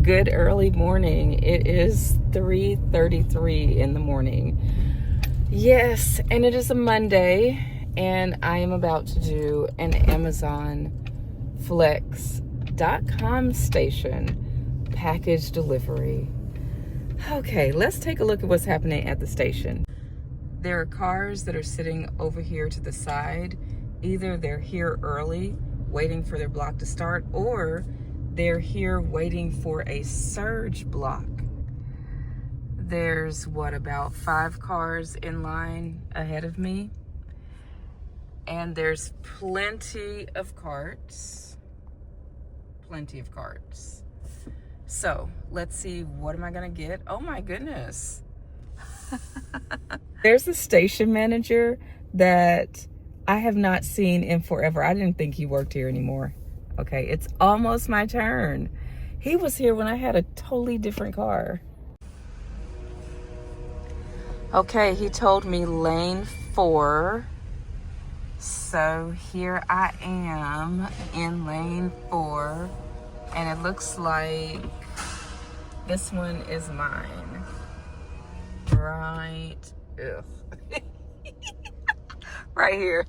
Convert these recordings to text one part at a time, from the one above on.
Good early morning. It is 3:33 in the morning. Yes, and it is a Monday, and I am about to do an Amazon Flex.com station package delivery. Okay, let's take a look at what's happening at the station. There are cars that are sitting over here to the side. Either they're here early, waiting for their block to start, or they're here waiting for a surge block. There's about 5 cars in line ahead of me. And there's plenty of carts. Plenty of carts. So let's see, what am I gonna get? Oh my goodness. There's the station manager that I have not seen in forever. I didn't think he worked here anymore. Okay, it's almost my turn. He was here when I had a totally different car. Okay, he told me lane 4. So here I am in lane 4. And it looks like this one is mine. Right, right here.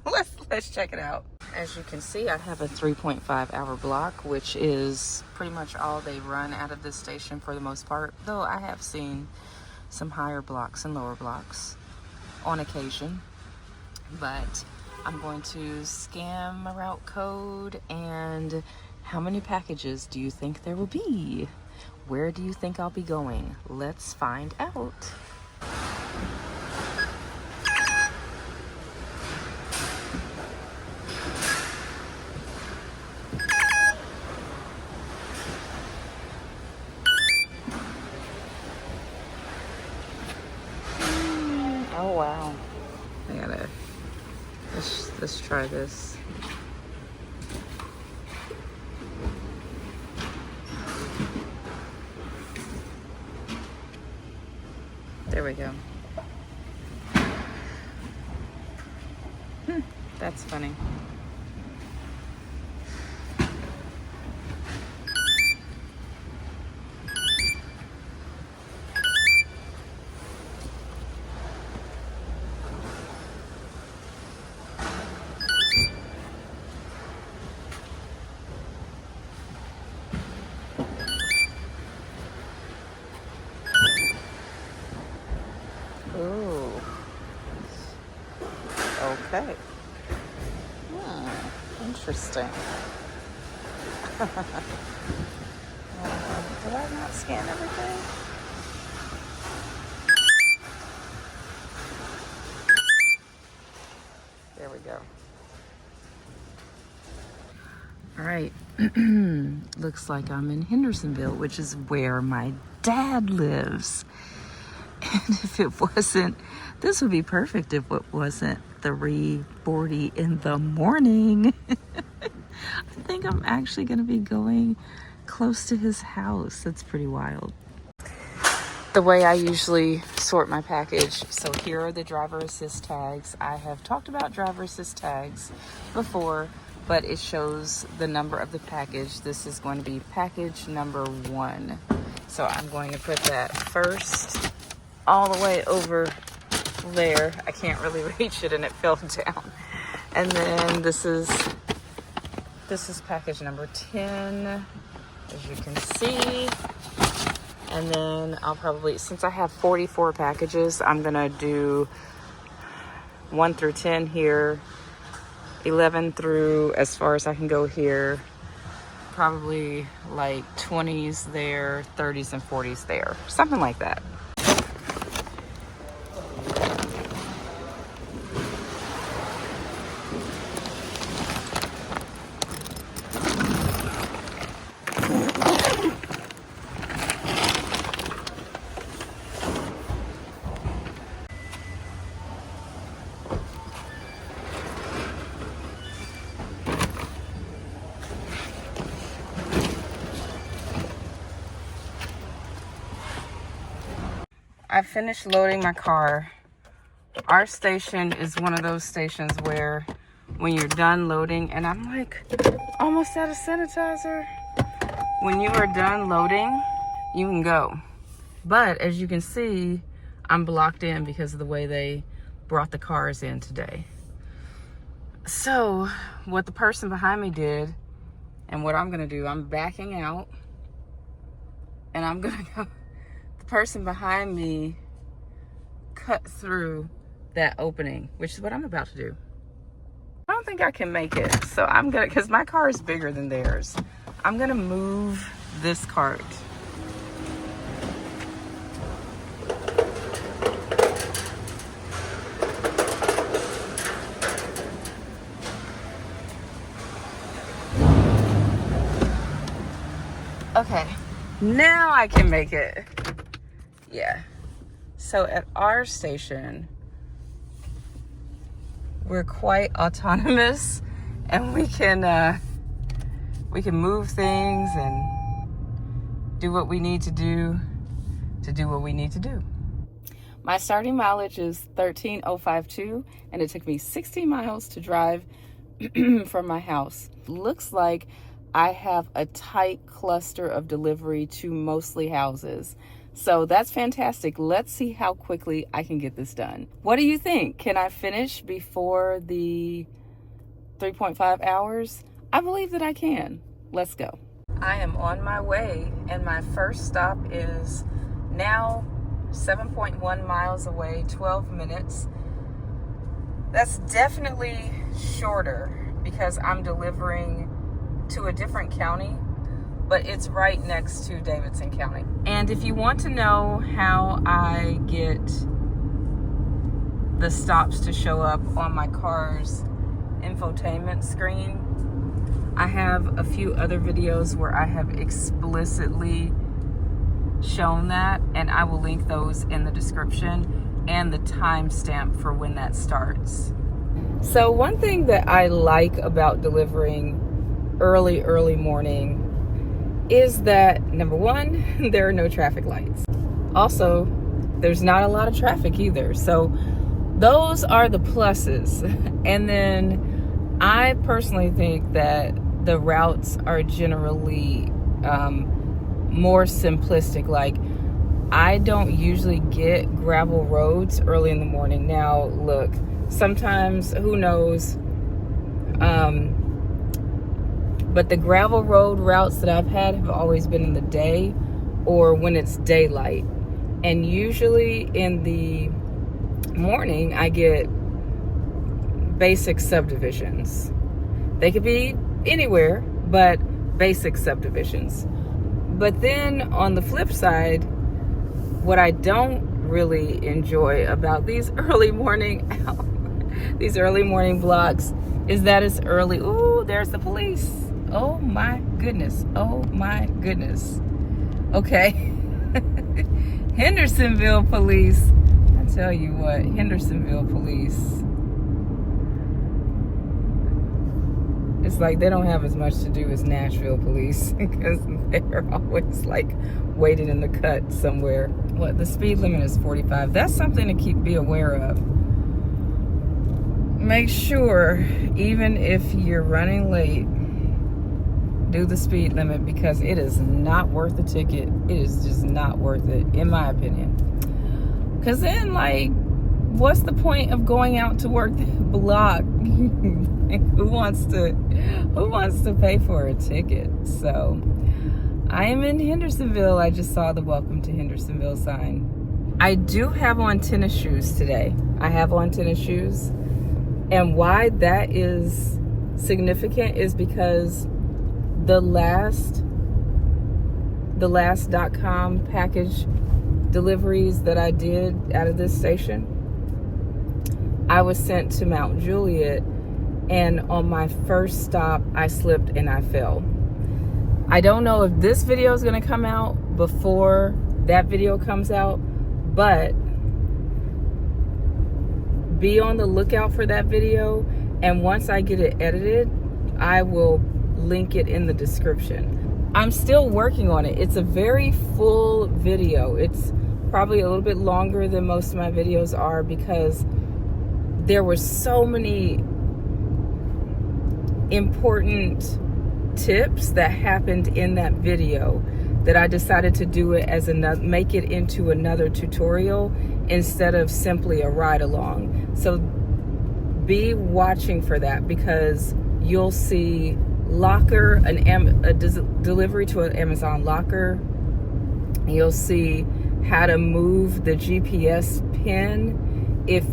Let's check it out. As you can see, I have a 3.5 hour block, which is pretty much all they run out of this station for the most part, though I have seen some higher blocks and lower blocks on occasion. But I'm going to scan my route code. And how many packages do you think there will be? Where do you think I'll be going? Let's find out. Oh wow. Let's try this. There we go. That's funny. Ooh. Okay. Interesting. Did I not scan everything? There we go. All right. Looks like I'm in Hendersonville, which is where my dad lives. And if it wasn't, this would be perfect if it wasn't 3:40 in the morning. I think I'm actually going to be going close to his house. That's pretty wild. The way I usually sort my package. So here are the driver assist tags. I have talked about driver assist tags before, but it shows the number of the package. This is going to be package number 1. So I'm going to put that first, all the way over there. I can't really reach it and it fell down. And then this is package number 10, as you can see. And then I'll probably, since I have 44 packages, I'm gonna do 1 through 10 here, 11 through as far as I can go here, probably like 20s there, 30s and 40s there, something like that. I finished loading my car. Our station is one of those stations where when you're done loading, and I'm like almost out of sanitizer. When you are done loading, you can go. But as you can see, I'm blocked in because of the way they brought the cars in today. So what the person behind me did, and what I'm gonna do, I'm backing out, and I'm gonna go, the person behind me cut through that opening, which is what I'm about to do. I don't think I can make it, so I'm gonna, because my car is bigger than theirs, I'm gonna move this cart. Okay, now I can make it. Yeah. So at our station, we're quite autonomous, and we can move things and do what we need to do what we need to do. My starting mileage is 13,052, and it took me 16 miles to drive from my house. Looks like I have a tight cluster of delivery to mostly houses. So that's fantastic. Let's see how quickly I can get this done. What do you think? Can I finish before the 3.5 hours? I believe that I can. Let's go. I am on my way, and my first stop is now 7.1 miles away, 12 minutes. That's definitely shorter because I'm delivering to a different county, but it's right next to Davidson County. And if you want to know how I get the stops to show up on my car's infotainment screen, I have a few other videos where I have explicitly shown that, and I will link those in the description and the timestamp for when that starts. So one thing that I like about delivering early morning is that, number one, there are no traffic lights. Also, there's not a lot of traffic either. So those are the pluses. And then I personally think that the routes are generally more simplistic. Like, I don't usually get gravel roads early in the morning. Now, look, sometimes, who knows, but the gravel road routes that I've had have always been in the day or when it's daylight. And usually in the morning, I get basic subdivisions. They could be anywhere, but basic subdivisions. But then on the flip side, what I don't really enjoy about these early morning blocks is that it's early. Ooh, there's the police. Oh my goodness. Oh my goodness. Okay. Hendersonville police. I tell you what, Hendersonville police. It's like they don't have as much to do as Nashville police because they're always like waiting in the cut somewhere. What, the speed limit is 45. That's something to be aware of. Make sure, even if you're running late, do the speed limit, because it is not worth the ticket. It is just not worth it, in my opinion. Because then, like, what's the point of going out to work the block? Who wants to pay for a ticket? So I am in Hendersonville. I just saw the welcome to Hendersonville sign. I do have on tennis shoes today. I have on tennis shoes. And why that is significant is because the last .com package deliveries that I did out of this station, I was sent to Mount Juliet, and on my first stop, I slipped and I fell. I don't know if this video is going to come out before that video comes out, but be on the lookout for that video, and once I get it edited, I will link it in the description. I'm still working on it. It's a very full video. It's probably a little bit longer than most of my videos are because there were so many important tips that happened in that video that I decided to do it as another, make it into another tutorial instead of simply a ride along. So be watching for that, because you'll see locker, a delivery to an Amazon locker. You'll see how to move the GPS pin if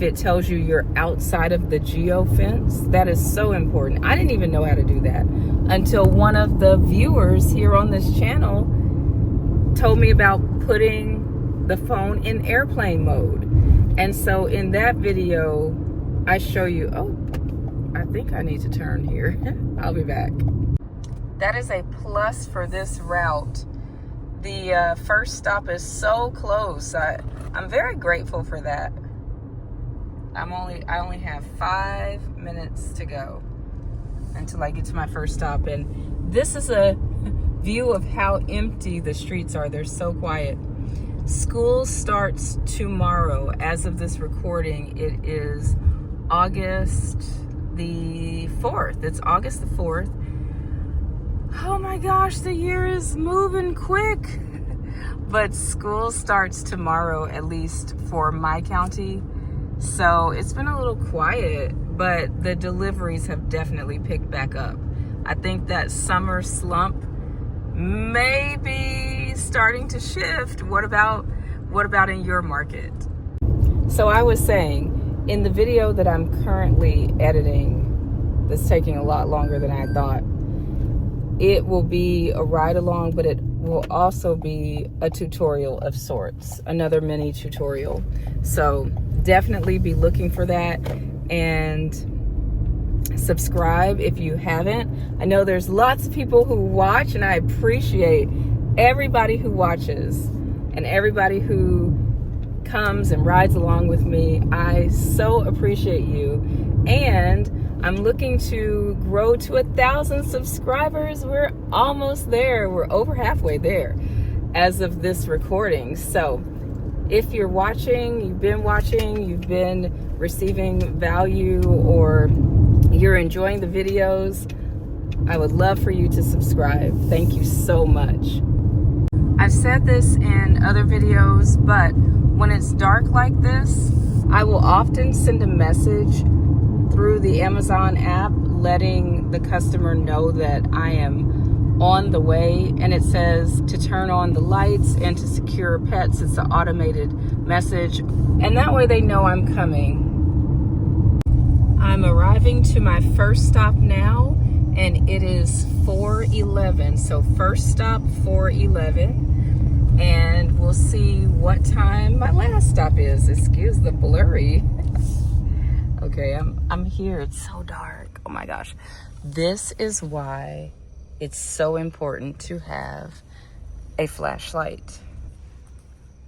it tells you you're outside of the geo fence. That is so important. I didn't even know how to do that until one of the viewers here on this channel told me about putting the phone in airplane mode. And so in that video, I show you, oh, I think I need to turn here. I'll be back. That is a plus for this route. The first stop is so close. I'm very grateful for that. I only have 5 minutes to go until I get to my first stop. And this is a view of how empty the streets are. They're so quiet. School starts tomorrow. As of this recording, it is August the 4th. It's August the 4th. Oh my gosh, the year is moving quick. But school starts tomorrow, at least for my county. So it's been a little quiet, but the deliveries have definitely picked back up. I think that summer slump may be starting to shift. What about in your market? So I was saying, in the video that I'm currently editing, that's taking a lot longer than I thought, it will be a ride along, but it will also be a tutorial of sorts, another mini tutorial. So definitely be looking for that, and subscribe if you haven't. I know there's lots of people who watch, and I appreciate everybody who watches and everybody who comes and rides along with me. I so appreciate you, and I'm looking to grow to 1,000 subscribers. We're almost there. We're over halfway there as of this recording. So if you're watching, you've been receiving value, or you're enjoying the videos, I would love for you to subscribe. Thank you so much. I've said this in other videos, but when it's dark like this, I will often send a message through the Amazon app letting the customer know that I am on the way, and it says to turn on the lights and to secure pets. It's an automated message, and that way they know I'm coming. I'm arriving to my first stop now, and it is 4:11. So first stop 4:11, and we'll see what time my last stop is. Excuse the blurry. Okay, I'm here. It's so dark. Oh my gosh. This is why it's so important to have a flashlight.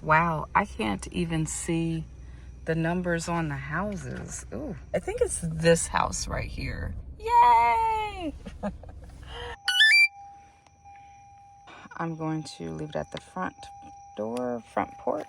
Wow, I can't even see the numbers on the houses. Ooh, I think it's this house right here. Yay! I'm going to leave it at the front door, front porch.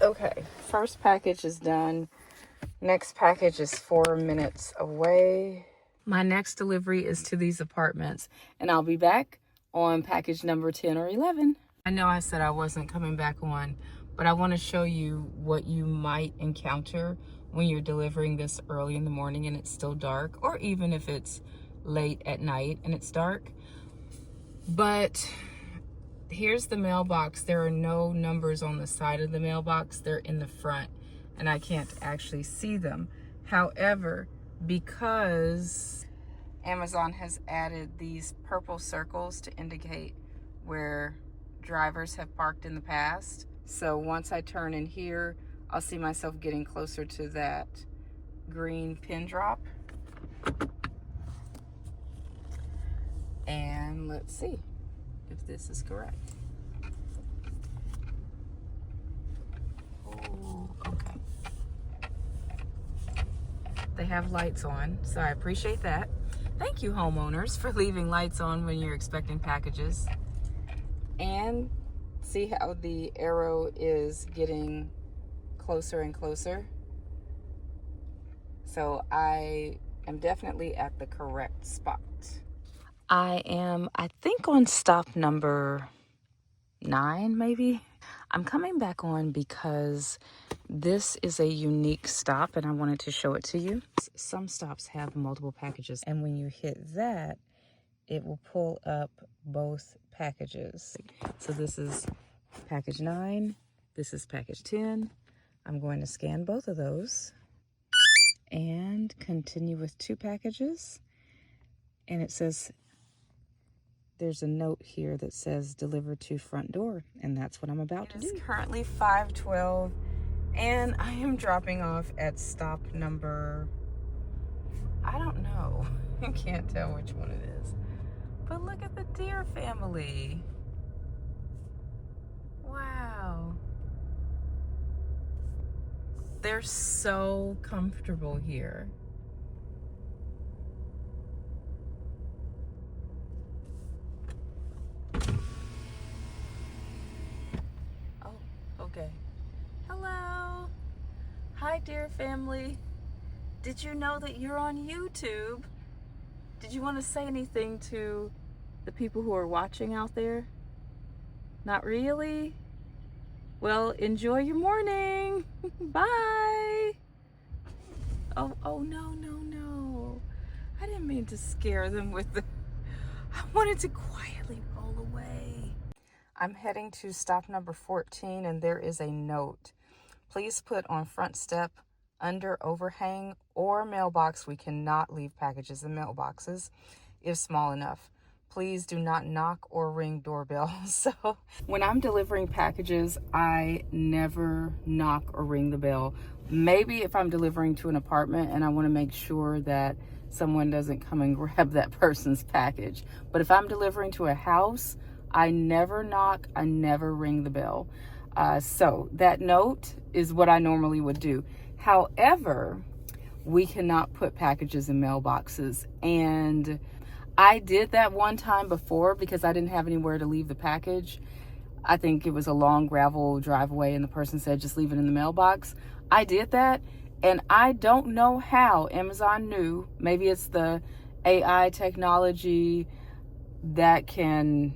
Okay, first package is done. Next package is 4 minutes away. My next delivery is to these apartments, and I'll be back on package number 10 or 11. I know I said I wasn't coming back on, but I want to show you what you might encounter when you're delivering this early in the morning and it's still dark, or even if it's late at night and it's dark. But here's the mailbox. There are no numbers on the side of the mailbox. They're in the front, and I can't actually see them. However, because Amazon has added these purple circles to indicate where drivers have parked in the past, so once I turn in here, I'll see myself getting closer to that green pin drop. And let's see if this is correct. Oh, okay. They have lights on, so I appreciate that. Thank you, homeowners, for leaving lights on when you're expecting packages. And see how the arrow is getting closer and closer? So I am definitely at the correct spot. I am, I think, on stop number 9, maybe. I'm coming back on because this is a unique stop and I wanted to show it to you. Some stops have multiple packages, and when you hit that, it will pull up both packages. So this is package 9, this is package 10. I'm going to scan both of those and continue with 2 packages. And it says, there's a note here that says deliver to front door, and that's what I'm about to do. It's currently 5:12 and I am dropping off at stop number, I don't know. I can't tell which one it is. But look at the deer family. Wow. They're so comfortable here. Oh, okay. Hello. Hi, deer family. Did you know that you're on YouTube? Did you want to say anything to the people who are watching out there? Not really? Well, enjoy your morning. Bye. Oh, no. I didn't mean to scare them with the... I wanted to quietly roll away. I'm heading to stop number 14, and there is a note. Please put on front step, under overhang, or mailbox. We cannot leave packages in mailboxes if small enough. Please do not knock or ring doorbells. So when I'm delivering packages, I never knock or ring the bell. Maybe if I'm delivering to an apartment and I want to make sure that someone doesn't come and grab that person's package. But if I'm delivering to a house, I never knock, I never ring the bell. So that note is what I normally would do. However, we cannot put packages in mailboxes, and I did that one time before because I didn't have anywhere to leave the package. I think it was a long gravel driveway and the person said just leave it in the mailbox. I did that, and I don't know how Amazon knew. Maybe it's the AI technology that can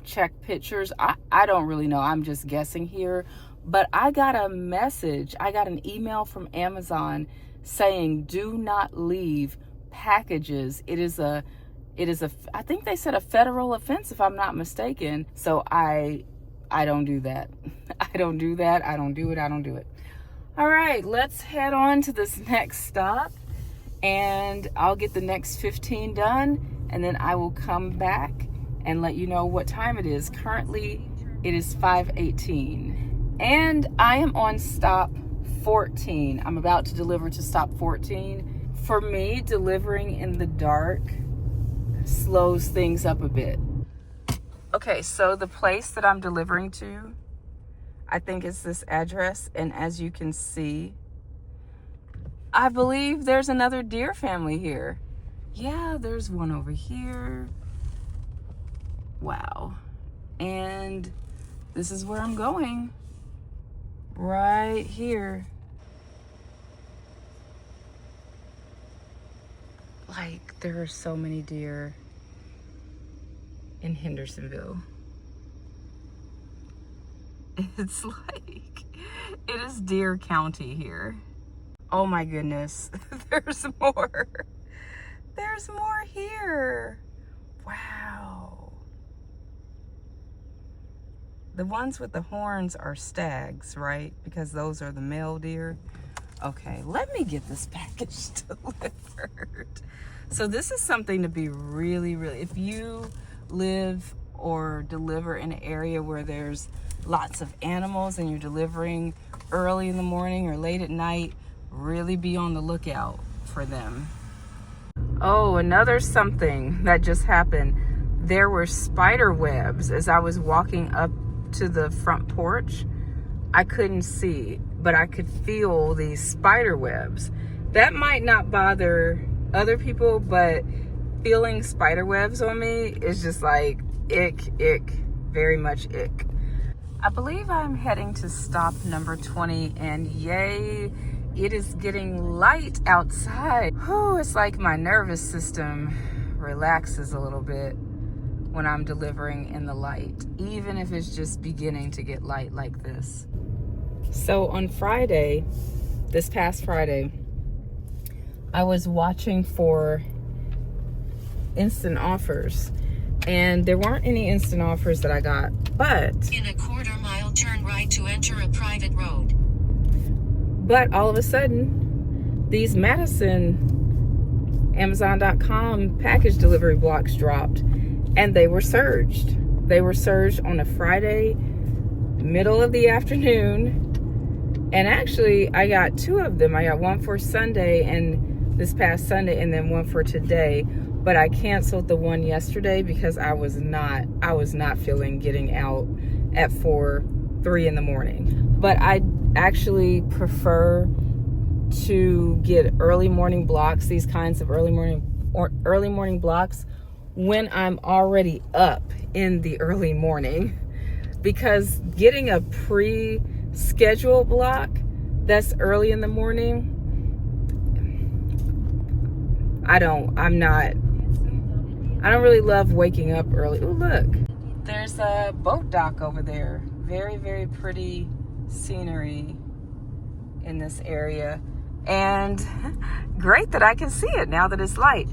check pictures. I don't really know. I'm just guessing here. But I got a message. I got an email from Amazon saying do not leave packages. It is a I think they said a federal offense if I'm not mistaken. So I don't do that. I don't do that. I don't do it. All right, let's head on to this next stop, and I'll get the next 15 done, and then I will come back and let you know what time it is. Currently, it is 5:18, and I am on stop 14. I'm about to deliver to stop 14. For me, delivering in the dark slows things up a bit. Okay, so the place that I'm delivering to, I think it's this address, and as you can see, I believe there's another deer family here. Yeah, there's one over here. Wow. And this is where I'm going. Right here. Like, there are so many deer in Hendersonville. It's like, it is Deer County here. Oh my goodness, there's more. There's more here. Wow. The ones with the horns are stags, right? Because those are the male deer. Okay, let me get this package delivered. So this is something to be really, if you live or deliver in an area where there's lots of animals and you're delivering early in the morning or late at night, really be on the lookout for them. Oh, another something that just happened. There were spider webs as I was walking up to the front porch. I couldn't see, but I could feel these spider webs. That might not bother other people, but feeling spider webs on me is just like ick, very much ick. I believe I'm heading to stop number 20, and yay, it is getting light outside. Whew, it's like my nervous system relaxes a little bit when I'm delivering in the light, even if it's just beginning to get light like this. So on Friday, this past Friday, I was watching for instant offers, and there weren't any instant offers that I got, but in a quarter-mile, turn right to enter a private road. But all of a sudden, these Madison Amazon.com package delivery blocks dropped, and they were surged. They were surged on a Friday, middle of the afternoon. And actually, I got 2 of them. I got one for Sunday and this past Sunday, and then one for today. But I canceled the one yesterday because I was not feeling getting out at 3 in the morning. But I actually prefer to get early morning blocks, these kinds of early morning blocks, when I'm already up in the early morning, because getting a pre-scheduled block that's early in the morning, I don't really love waking up early. Oh, look, there's a boat dock over there. Very, very pretty scenery in this area, and great that I can see it now that it's light.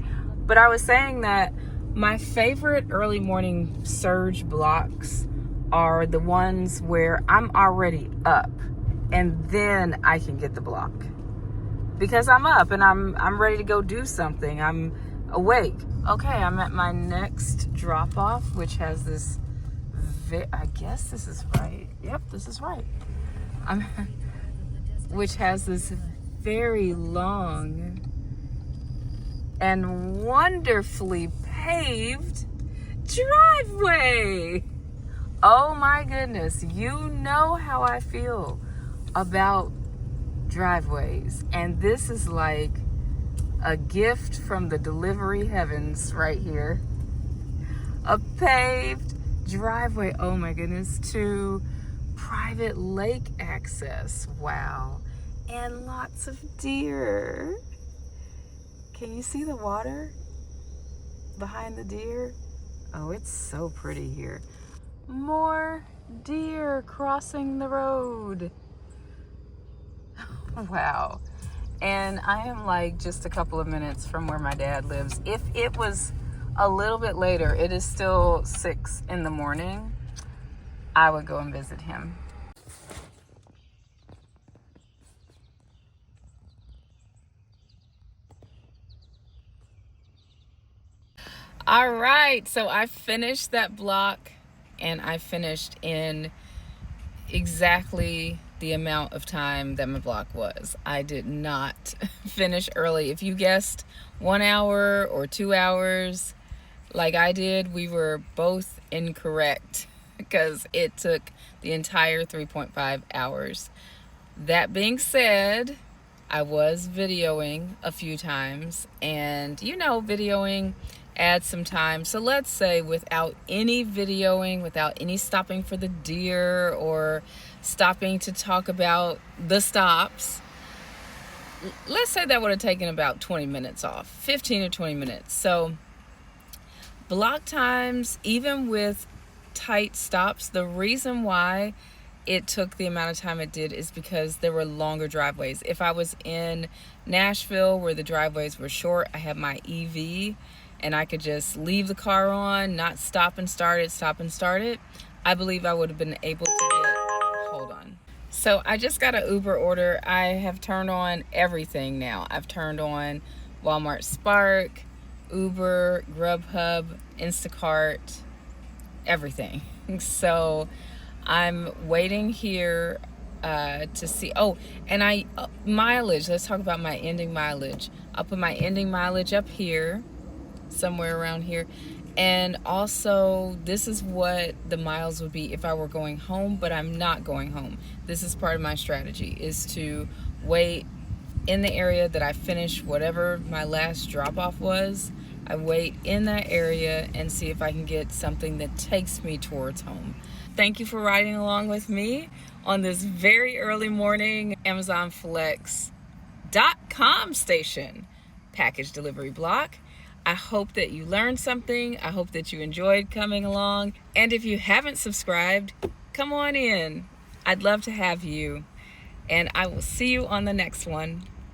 But I was saying that my favorite early morning surge blocks are the ones where I'm already up, and then I can get the block because I'm up and I'm ready to go do something. I'm awake. Okay, I'm at my next drop off, which has this I guess this is right. Yep, this is right. Which has this very long and wonderfully paved driveway. Oh my goodness, you know how I feel about driveways. And this is like a gift from the delivery heavens right here. A paved driveway, oh my goodness, to private lake access. Wow. And lots of deer. Can you see the water behind the deer? Oh, it's so pretty here. More deer crossing the road. Wow. And I am like just a couple of minutes from where my dad lives. If it was a little bit later, it is still 6 in the morning, I would go and visit him. All right, so I finished that block, and I finished in exactly the amount of time that my block was. I did not finish early. If you guessed 1 hour or 2 hours like I did, we were both incorrect because it took the entire 3.5 hours. That being said, I was videoing a few times, and you know, videoing adds some time. So let's say without any videoing, without any stopping for the deer or stopping to talk about the stops, let's say that would have taken about 20 minutes off, 15 or 20 minutes. So block times, even with tight stops, the reason why it took the amount of time it did is because there were longer driveways. If I was in Nashville where the driveways were short, I had my EV and I could just leave the car on, not stop and start it, I believe I would have been able to get, hold on. So I just got an Uber order. I have turned on everything now. I've turned on Walmart Spark, Uber, Grubhub, Instacart, everything. So I'm waiting here to see. Oh, and mileage. Let's talk about my ending mileage. I'll put my ending mileage up here, somewhere around here. And also, this is what the miles would be if I were going home, but I'm not going home. This is part of my strategy, is to wait in the area that I finish whatever my last drop-off was. I wait in that area and see if I can get something that takes me towards home. Thank you for riding along with me on this very early morning Amazon Flex.com station package delivery block. I hope that you learned something. I hope that you enjoyed coming along. And if you haven't subscribed, come on in. I'd love to have you. And I will see you on the next one.